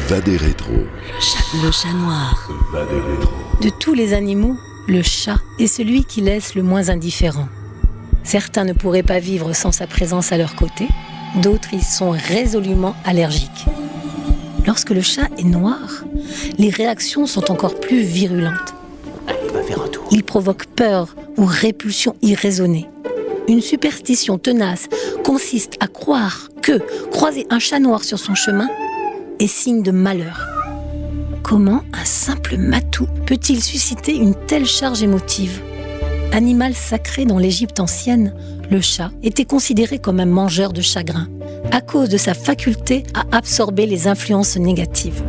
Va des rétro. Le chat noir. Va des rétro. De tous les animaux, le chat est celui qui laisse le moins indifférent. Certains ne pourraient pas vivre sans sa présence à leur côté, d'autres y sont résolument allergiques. Lorsque le chat est noir, les réactions sont encore plus virulentes. Allez, va faire un tour. Il provoque peur ou répulsion irraisonnée. Une superstition tenace consiste à croire que croiser un chat noir sur son chemin est signe de malheur. Comment un simple matou peut-il susciter une telle charge émotive ? Animal sacré dans l'Égypte ancienne, le chat était considéré comme un mangeur de chagrin, à cause de sa faculté à absorber les influences négatives.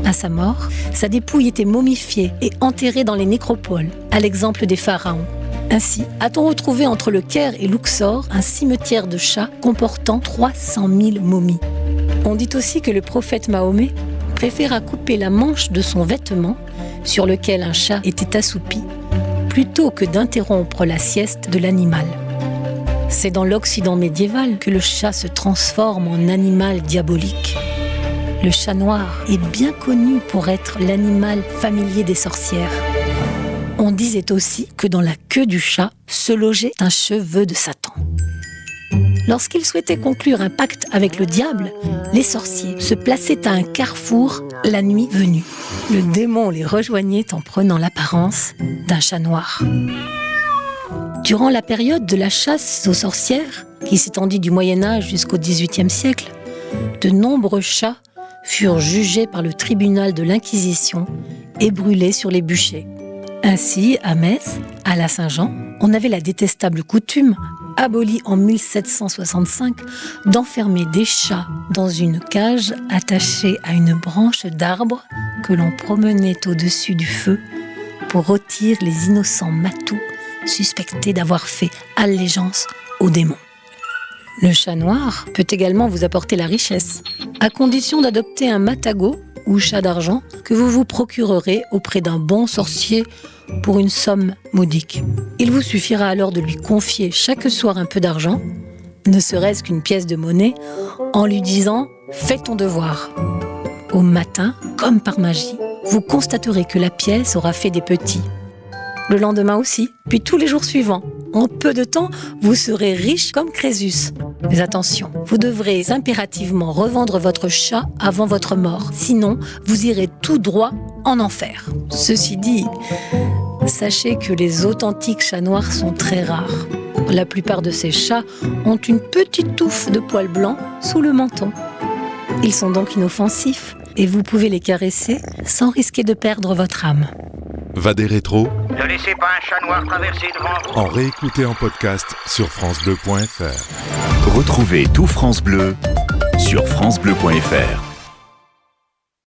À sa mort, sa dépouille était momifiée et enterrée dans les nécropoles, à l'exemple des pharaons. Ainsi, a-t-on retrouvé entre le Caire et Luxor un cimetière de chats comportant 300 000 momies. On dit aussi que le prophète Mahomet préféra couper la manche de son vêtement, sur lequel un chat était assoupi, plutôt que d'interrompre la sieste de l'animal. C'est dans l'Occident médiéval que le chat se transforme en animal diabolique. Le chat noir est bien connu pour être l'animal familier des sorcières. On disait aussi que dans la queue du chat se logeait un cheveu de Satan. Lorsqu'ils souhaitaient conclure un pacte avec le diable, les sorciers se plaçaient à un carrefour la nuit venue. Le démon les rejoignait en prenant l'apparence d'un chat noir. Durant la période de la chasse aux sorcières, qui s'étendit du Moyen-Âge jusqu'au XVIIIe siècle, de nombreux chats furent jugés par le tribunal de l'Inquisition et brûlés sur les bûchers. Ainsi, à Metz, à la Saint-Jean, on avait la détestable coutume, abolie en 1765, d'enfermer des chats dans une cage attachée à une branche d'arbre que l'on promenait au-dessus du feu pour rôtir les innocents matous suspectés d'avoir fait allégeance aux démons. Le chat noir peut également vous apporter la richesse, à condition d'adopter un matagot ou chat d'argent que vous vous procurerez auprès d'un bon sorcier pour une somme modique. Il vous suffira alors de lui confier chaque soir un peu d'argent, ne serait-ce qu'une pièce de monnaie, en lui disant « Fais ton devoir ». Au matin, comme par magie, vous constaterez que la pièce aura fait des petits. Le lendemain aussi, puis tous les jours suivants. En peu de temps, vous serez riche comme Crésus. Mais attention, vous devrez impérativement revendre votre chat avant votre mort. Sinon, vous irez tout droit en enfer. Ceci dit, sachez que les authentiques chats noirs sont très rares. La plupart de ces chats ont une petite touffe de poils blancs sous le menton. Ils sont donc inoffensifs et vous pouvez les caresser sans risquer de perdre votre âme. Va des rétro. Ne laissez pas un chat noir traverser devant vous. En réécouter en podcast sur francebleu.fr. Retrouvez tout France Bleu sur francebleu.fr.